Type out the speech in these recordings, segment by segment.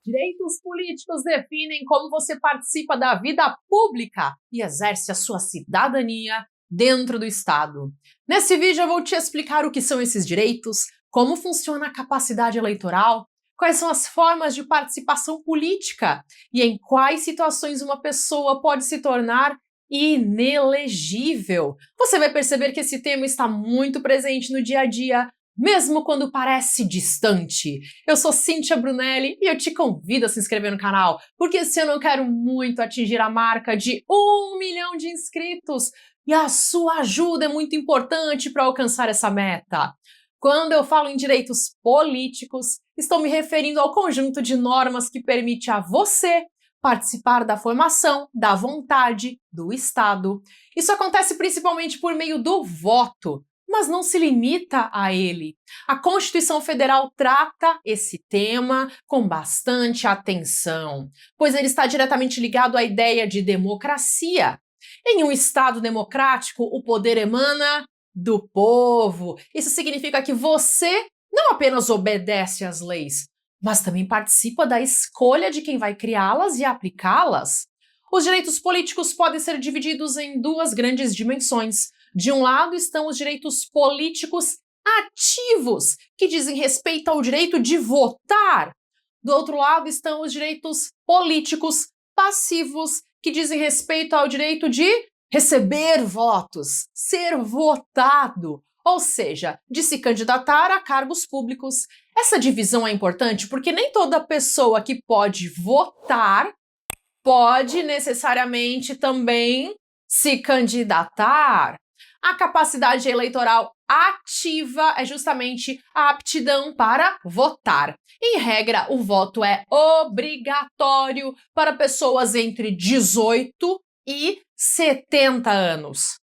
Direitos políticos definem como você participa da vida pública e exerce a sua cidadania dentro do Estado. Nesse vídeo eu vou te explicar o que são esses direitos, como funciona a capacidade eleitoral, quais são as formas de participação política e em quais situações uma pessoa pode se tornar inelegível. Você vai perceber que esse tema está muito presente no dia a dia, mesmo quando parece distante. Eu sou Cíntia Brunelli e eu te convido a se inscrever no canal, porque esse ano eu quero muito atingir a marca de 1 milhão de inscritos e a sua ajuda é muito importante para alcançar essa meta. Quando eu falo em direitos políticos, estou me referindo ao conjunto de normas que permite a você participar da formação da vontade do Estado. Isso acontece principalmente por meio do voto, mas não se limita a ele. A Constituição Federal trata esse tema com bastante atenção, pois ele está diretamente ligado à ideia de democracia. Em um Estado democrático, o poder emana do povo. Isso significa que você não apenas obedece às leis, mas também participa da escolha de quem vai criá-las e aplicá-las. Os direitos políticos podem ser divididos em duas grandes dimensões. De um lado estão os direitos políticos ativos, que dizem respeito ao direito de votar. Do outro lado estão os direitos políticos passivos, que dizem respeito ao direito de receber votos, ser votado, ou seja, de se candidatar a cargos públicos. Essa divisão é importante porque nem toda pessoa que pode votar pode necessariamente também se candidatar. A capacidade eleitoral ativa é justamente a aptidão para votar. Em regra, o voto é obrigatório para pessoas entre 18 e 70 anos.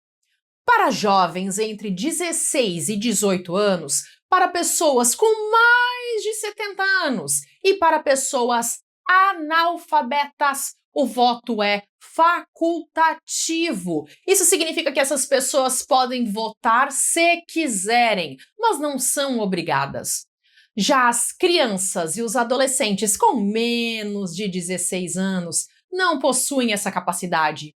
Para jovens entre 16 e 18 anos, para pessoas com mais de 70 anos e para pessoas analfabetas, o voto é facultativo. Isso significa que essas pessoas podem votar se quiserem, mas não são obrigadas. Já as crianças e os adolescentes com menos de 16 anos não possuem essa capacidade.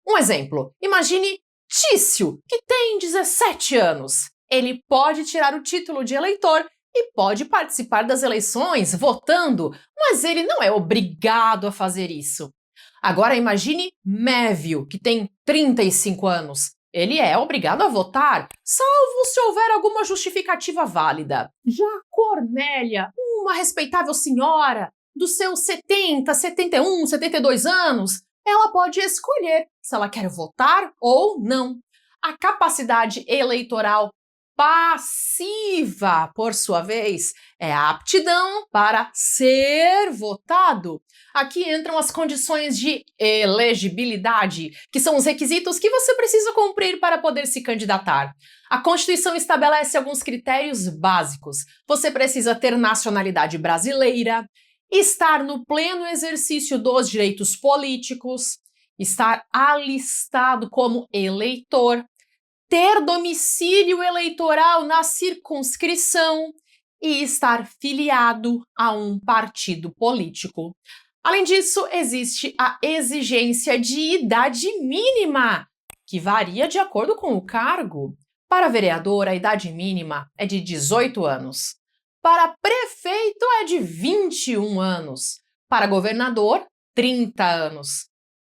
Um exemplo, imagine Tício, que tem 17 anos. Ele pode tirar o título de eleitor e pode participar das eleições votando, mas ele não é obrigado a fazer isso. Agora imagine Mévio, que tem 35 anos. Ele é obrigado a votar, salvo se houver alguma justificativa válida. Já Cornélia, uma respeitável senhora dos seus 70, 71, 72 anos, ela pode escolher se ela quer votar ou não. A capacidade eleitoral passiva, por sua vez, é a aptidão para ser votado. Aqui entram as condições de elegibilidade, que são os requisitos que você precisa cumprir para poder se candidatar. A Constituição estabelece alguns critérios básicos. Você precisa ter nacionalidade brasileira, estar no pleno exercício dos direitos políticos, estar alistado como eleitor, ter domicílio eleitoral na circunscrição e estar filiado a um partido político. Além disso, existe a exigência de idade mínima, que varia de acordo com o cargo. Para vereador, a idade mínima é de 18 anos. Para prefeito é de 21 anos. Para governador, 30 anos.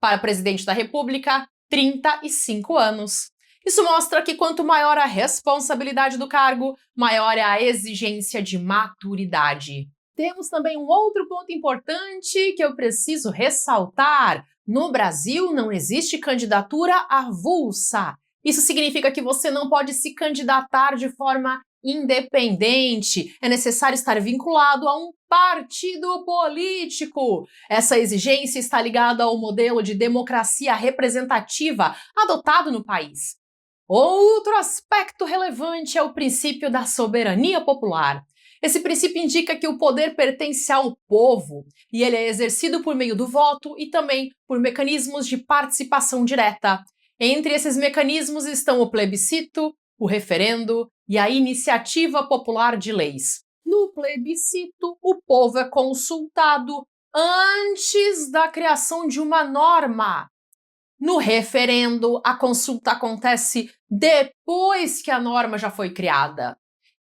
Para presidente da República, 35 anos. Isso mostra que quanto maior a responsabilidade do cargo, maior é a exigência de maturidade. Temos também um outro ponto importante que eu preciso ressaltar. No Brasil não existe candidatura avulsa. Isso significa que você não pode se candidatar de forma independente. É necessário estar vinculado a um partido político. Essa exigência está ligada ao modelo de democracia representativa adotado no país. Outro aspecto relevante é o princípio da soberania popular. Esse princípio indica que o poder pertence ao povo e ele é exercido por meio do voto e também por mecanismos de participação direta. Entre esses mecanismos estão o plebiscito, o referendo e a iniciativa popular de leis. No no plebiscito, o povo é consultado antes da criação de uma norma. No referendo, a consulta acontece depois que a norma já foi criada.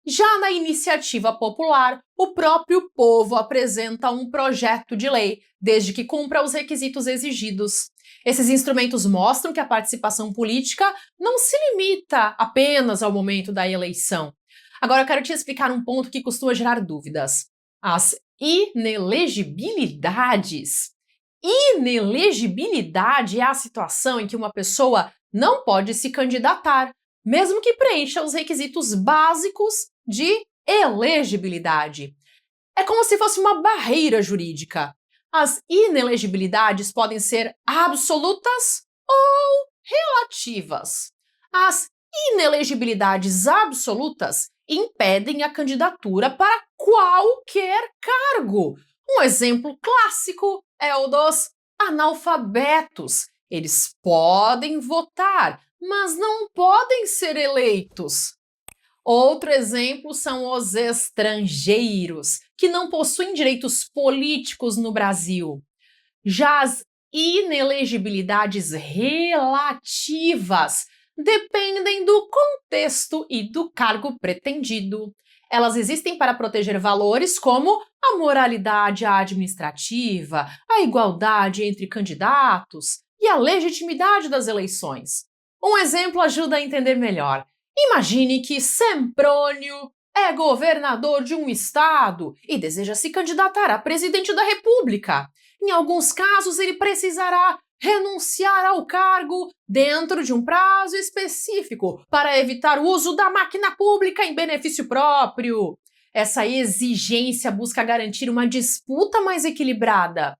Já na iniciativa popular, o próprio povo apresenta um projeto de lei, desde que cumpra os requisitos exigidos. Esses instrumentos mostram que a participação política não se limita apenas ao momento da eleição. Agora eu quero te explicar um ponto que costuma gerar dúvidas: as inelegibilidades. Inelegibilidade é a situação em que uma pessoa não pode se candidatar, mesmo que preencha os requisitos básicos de elegibilidade. É como se fosse uma barreira jurídica. As inelegibilidades podem ser absolutas ou relativas. As inelegibilidades absolutas impedem a candidatura para qualquer cargo. Um exemplo clássico é o dos analfabetos. Eles podem votar, mas não podem ser eleitos. Outro exemplo são os estrangeiros, que não possuem direitos políticos no Brasil. Já as inelegibilidades relativas dependem do contexto e do cargo pretendido. Elas existem para proteger valores como a moralidade administrativa, a igualdade entre candidatos e a legitimidade das eleições. Um exemplo ajuda a entender melhor. Imagine que Semprônio é governador de um estado e deseja se candidatar a presidente da República. Em alguns casos, ele precisará renunciar ao cargo dentro de um prazo específico para evitar o uso da máquina pública em benefício próprio. Essa exigência busca garantir uma disputa mais equilibrada.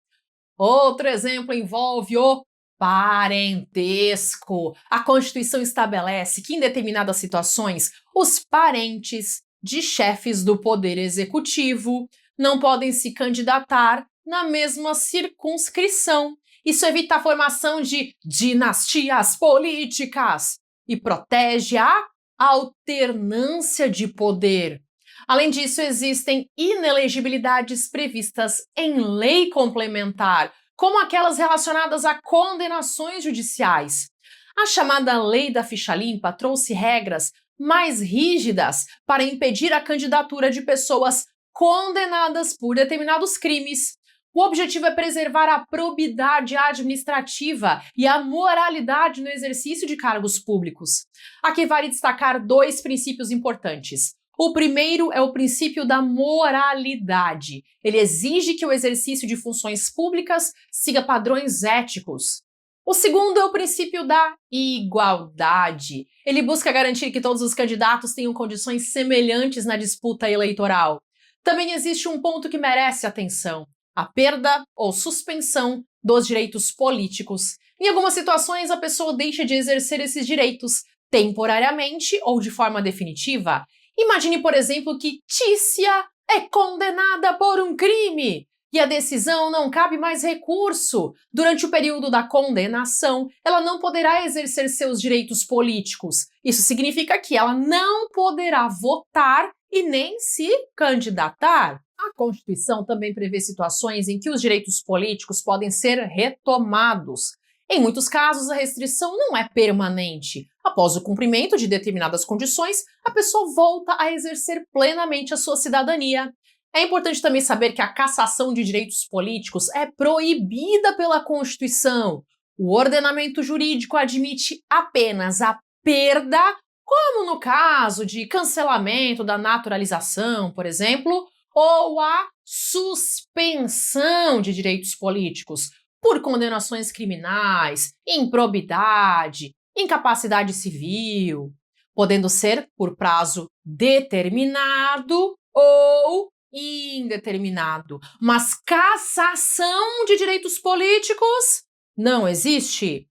Outro exemplo envolve o parentesco. A Constituição estabelece que, em determinadas situações, os parentes de chefes do Poder Executivo não podem se candidatar na mesma circunscrição. Isso evita a formação de dinastias políticas e protege a alternância de poder. Além disso, existem inelegibilidades previstas em lei complementar, como aquelas relacionadas a condenações judiciais. A chamada Lei da Ficha Limpa trouxe regras mais rígidas para impedir a candidatura de pessoas condenadas por determinados crimes. O objetivo é preservar a probidade administrativa e a moralidade no exercício de cargos públicos. Aqui vale destacar dois princípios importantes. O primeiro é o princípio da moralidade. Ele exige que o exercício de funções públicas siga padrões éticos. O segundo é o princípio da igualdade. Ele busca garantir que todos os candidatos tenham condições semelhantes na disputa eleitoral. Também existe um ponto que merece atenção: a perda ou suspensão dos direitos políticos. Em algumas situações, a pessoa deixa de exercer esses direitos, temporariamente ou de forma definitiva. Imagine, por exemplo, que Tícia é condenada por um crime e a decisão não cabe mais recurso. Durante o período da condenação, ela não poderá exercer seus direitos políticos. Isso significa que ela não poderá votar e nem se candidatar. A Constituição também prevê situações em que os direitos políticos podem ser retomados. Em muitos casos, a restrição não é permanente. Após o cumprimento de determinadas condições, a pessoa volta a exercer plenamente a sua cidadania. É importante também saber que a cassação de direitos políticos é proibida pela Constituição. O ordenamento jurídico admite apenas a perda, como no caso de cancelamento da naturalização, por exemplo, ou a suspensão de direitos políticos por condenações criminais, improbidade, incapacidade civil, podendo ser por prazo determinado ou indeterminado. Mas cassação de direitos políticos não existe.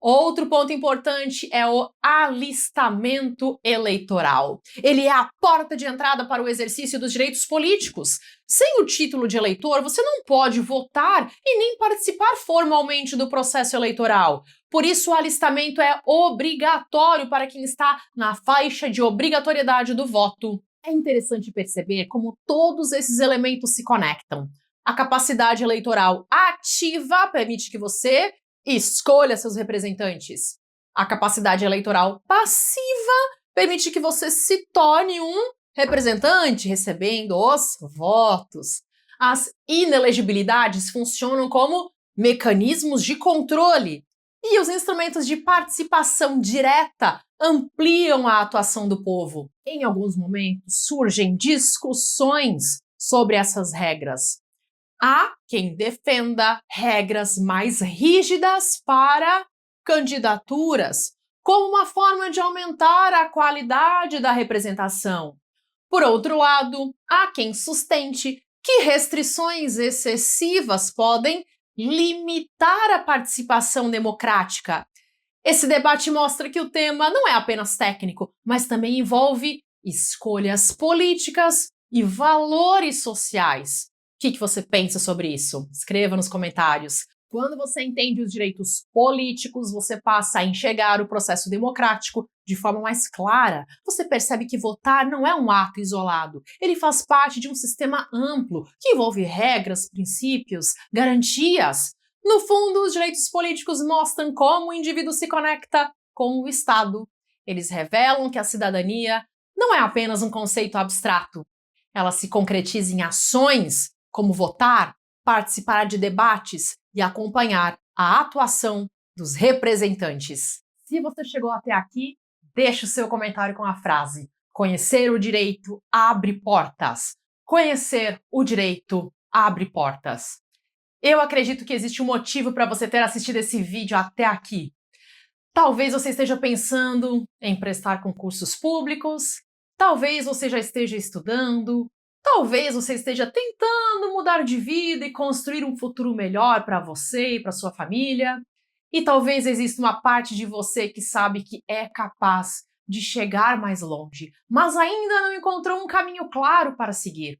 Outro ponto importante é o alistamento eleitoral. Ele é a porta de entrada para o exercício dos direitos políticos. Sem o título de eleitor, você não pode votar e nem participar formalmente do processo eleitoral. Por isso, o alistamento é obrigatório para quem está na faixa de obrigatoriedade do voto. É interessante perceber como todos esses elementos se conectam. A capacidade eleitoral ativa permite que você escolha seus representantes. A capacidade eleitoral passiva permite que você se torne um representante, recebendo os votos. As inelegibilidades funcionam como mecanismos de controle e os instrumentos de participação direta ampliam a atuação do povo. Em alguns momentos surgem discussões sobre essas regras. Há quem defenda regras mais rígidas para candidaturas, como uma forma de aumentar a qualidade da representação. Por outro lado, há quem sustente que restrições excessivas podem limitar a participação democrática. Esse debate mostra que o tema não é apenas técnico, mas também envolve escolhas políticas e valores sociais. O que você pensa sobre isso? Escreva nos comentários. Quando você entende os direitos políticos, você passa a enxergar o processo democrático de forma mais clara. Você percebe que votar não é um ato isolado. Ele faz parte de um sistema amplo que envolve regras, princípios, garantias. No fundo, os direitos políticos mostram como o indivíduo se conecta com o Estado. Eles revelam que a cidadania não é apenas um conceito abstrato. Ela se concretiza em ações, como votar, participar de debates e acompanhar a atuação dos representantes. Se você chegou até aqui, deixe o seu comentário com a frase: conhecer o direito abre portas. Conhecer o direito abre portas. Eu acredito que existe um motivo para você ter assistido esse vídeo até aqui. Talvez você esteja pensando em prestar concursos públicos, talvez você já esteja estudando, talvez você esteja tentando mudar de vida e construir um futuro melhor para você e para sua família, e talvez exista uma parte de você que sabe que é capaz de chegar mais longe, mas ainda não encontrou um caminho claro para seguir.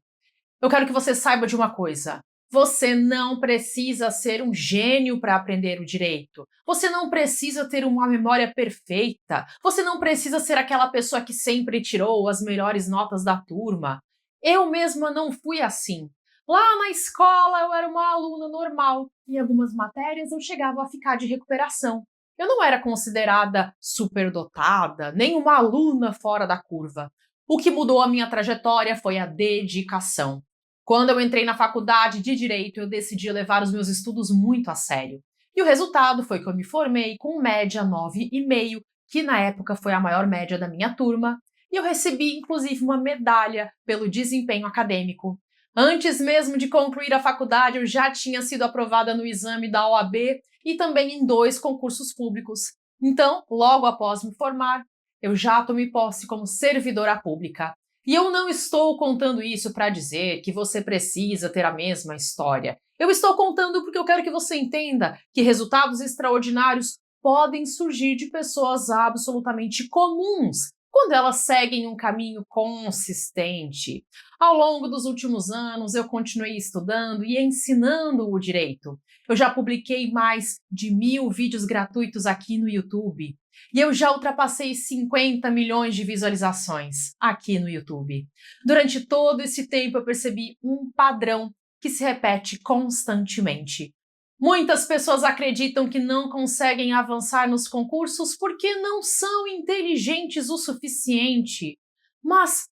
Eu quero que você saiba de uma coisa. Você não precisa ser um gênio para aprender o direito. Você não precisa ter uma memória perfeita. Você não precisa ser aquela pessoa que sempre tirou as melhores notas da turma. Eu mesma não fui assim. Lá na escola eu era uma aluna normal. Em algumas matérias eu chegava a ficar de recuperação. Eu não era considerada superdotada, nem uma aluna fora da curva. O que mudou a minha trajetória foi a dedicação. Quando eu entrei na faculdade de Direito, eu decidi levar os meus estudos muito a sério. E o resultado foi que eu me formei com média 9,5, que na época foi a maior média da minha turma, e eu recebi inclusive uma medalha pelo desempenho acadêmico. Antes mesmo de concluir a faculdade, eu já tinha sido aprovada no exame da OAB e também em 2 concursos públicos. Então, logo após me formar, eu já tomei posse como servidora pública. E eu não estou contando isso para dizer que você precisa ter a mesma história. Eu estou contando porque eu quero que você entenda que resultados extraordinários podem surgir de pessoas absolutamente comuns, quando elas seguem um caminho consistente. Ao longo dos últimos anos, eu continuei estudando e ensinando o direito. Eu já publiquei mais de 1.000 vídeos gratuitos aqui no YouTube. E eu já ultrapassei 50 milhões de visualizações aqui no YouTube. Durante todo esse tempo eu percebi um padrão que se repete constantemente. Muitas pessoas acreditam que não conseguem avançar nos concursos porque não são inteligentes o suficiente. Mas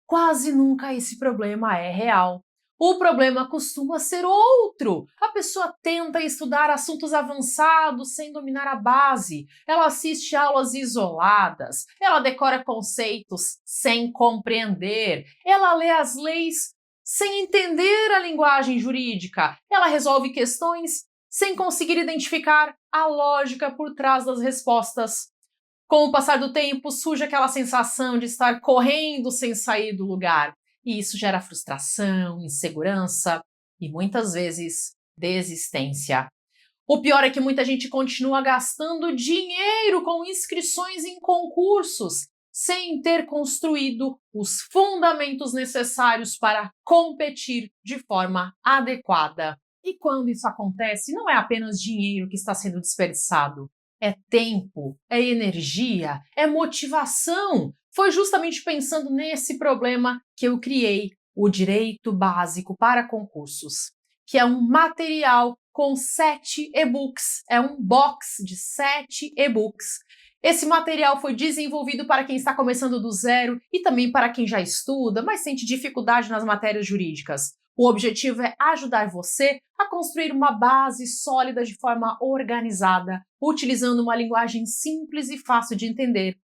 quase nunca esse problema é real. O problema costuma ser outro. A pessoa tenta estudar assuntos avançados sem dominar a base. Ela assiste aulas isoladas. Ela decora conceitos sem compreender. Ela lê as leis sem entender a linguagem jurídica. Ela resolve questões sem conseguir identificar a lógica por trás das respostas. Com o passar do tempo, surge aquela sensação de estar correndo sem sair do lugar. E isso gera frustração, insegurança e, muitas vezes, desistência. O pior é que muita gente continua gastando dinheiro com inscrições em concursos, sem ter construído os fundamentos necessários para competir de forma adequada. E quando isso acontece, não é apenas dinheiro que está sendo desperdiçado. É tempo, é energia, é motivação. Foi justamente pensando nesse problema que eu criei o Direito Básico para Concursos, que é um material com 7 e-books, é um box de 7 e-books. Esse material foi desenvolvido para quem está começando do zero e também para quem já estuda, mas sente dificuldade nas matérias jurídicas. O objetivo é ajudar você a construir uma base sólida de forma organizada, utilizando uma linguagem simples e fácil de entender.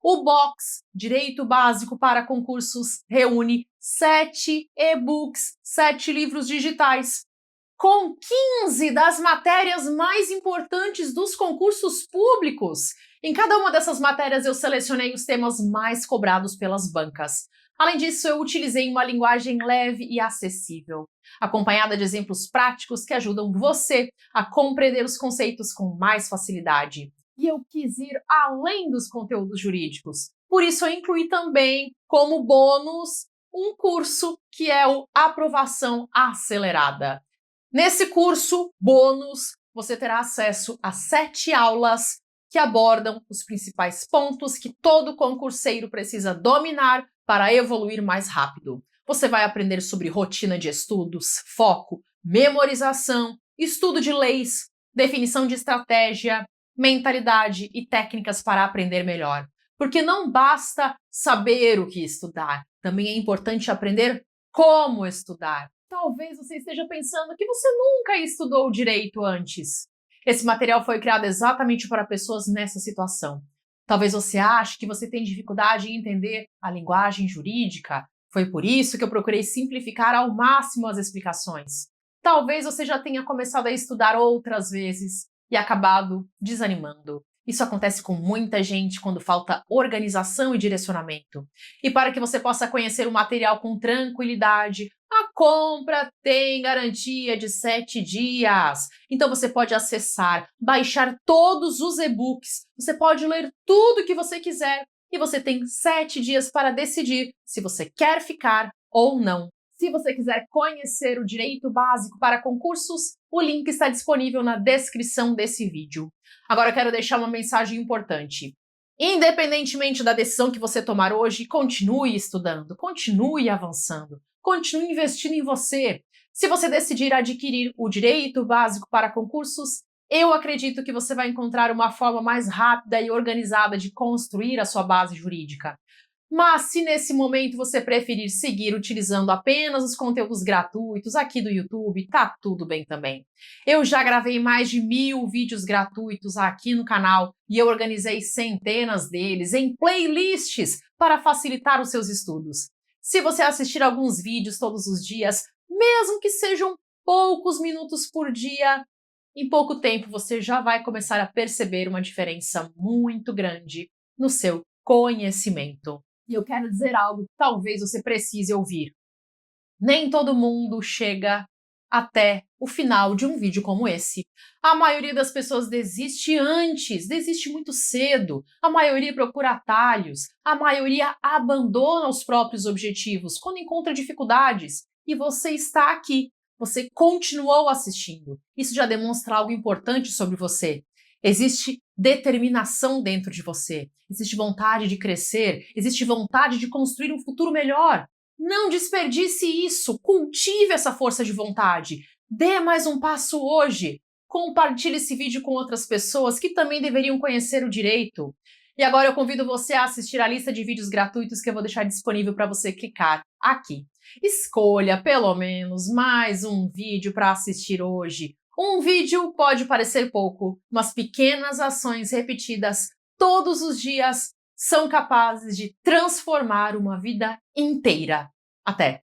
O box Direito Básico para Concursos reúne 7 e-books, 7 livros digitais, com 15 das matérias mais importantes dos concursos públicos. Em cada uma dessas matérias eu selecionei os temas mais cobrados pelas bancas. Além disso, eu utilizei uma linguagem leve e acessível, acompanhada de exemplos práticos que ajudam você a compreender os conceitos com mais facilidade. E eu quis ir além dos conteúdos jurídicos. Por isso, eu incluí também, como bônus, um curso que é o Aprovação Acelerada. Nesse curso, bônus, você terá acesso a 7 aulas que abordam os principais pontos que todo concurseiro precisa dominar para evoluir mais rápido. Você vai aprender sobre rotina de estudos, foco, memorização, estudo de leis, definição de estratégia, mentalidade e técnicas para aprender melhor. Porque não basta saber o que estudar, também é importante aprender como estudar. Talvez você esteja pensando que você nunca estudou direito antes. Esse material foi criado exatamente para pessoas nessa situação. Talvez você ache que você tem dificuldade em entender a linguagem jurídica. Foi por isso que eu procurei simplificar ao máximo as explicações. Talvez você já tenha começado a estudar outras vezes e acabado desanimando. Isso acontece com muita gente quando falta organização e direcionamento. E para que você possa conhecer o material com tranquilidade, a compra tem garantia de 7 dias. Então você pode acessar, baixar todos os e-books, você pode ler tudo que você quiser e você tem 7 dias para decidir se você quer ficar ou não. Se você quiser conhecer o Direito Básico para Concursos, o link está disponível na descrição desse vídeo. Agora eu quero deixar uma mensagem importante. Independentemente da decisão que você tomar hoje, continue estudando, continue avançando, continue investindo em você. Se você decidir adquirir o Direito Básico para Concursos, eu acredito que você vai encontrar uma forma mais rápida e organizada de construir a sua base jurídica. Mas se nesse momento você preferir seguir utilizando apenas os conteúdos gratuitos aqui do YouTube, tá tudo bem também. Eu já gravei mais de 1000 vídeos gratuitos aqui no canal e eu organizei centenas deles em playlists para facilitar os seus estudos. Se você assistir alguns vídeos todos os dias, mesmo que sejam poucos minutos por dia, em pouco tempo você já vai começar a perceber uma diferença muito grande no seu conhecimento. E eu quero dizer algo que talvez você precise ouvir. Nem todo mundo chega até o final de um vídeo como esse. A maioria das pessoas desiste antes, desiste muito cedo. A maioria procura atalhos. A maioria abandona os próprios objetivos quando encontra dificuldades. E você está aqui. Você continuou assistindo. Isso já demonstra algo importante sobre você. Existe determinação dentro de você, existe vontade de crescer, existe vontade de construir um futuro melhor. Não desperdice isso, cultive essa força de vontade. Dê mais um passo hoje. Compartilhe esse vídeo com outras pessoas que também deveriam conhecer o direito. E agora eu convido você a assistir a lista de vídeos gratuitos que eu vou deixar disponível para você clicar aqui. Escolha pelo menos mais um vídeo para assistir hoje. Um vídeo pode parecer pouco, mas pequenas ações repetidas todos os dias são capazes de transformar uma vida inteira. Até!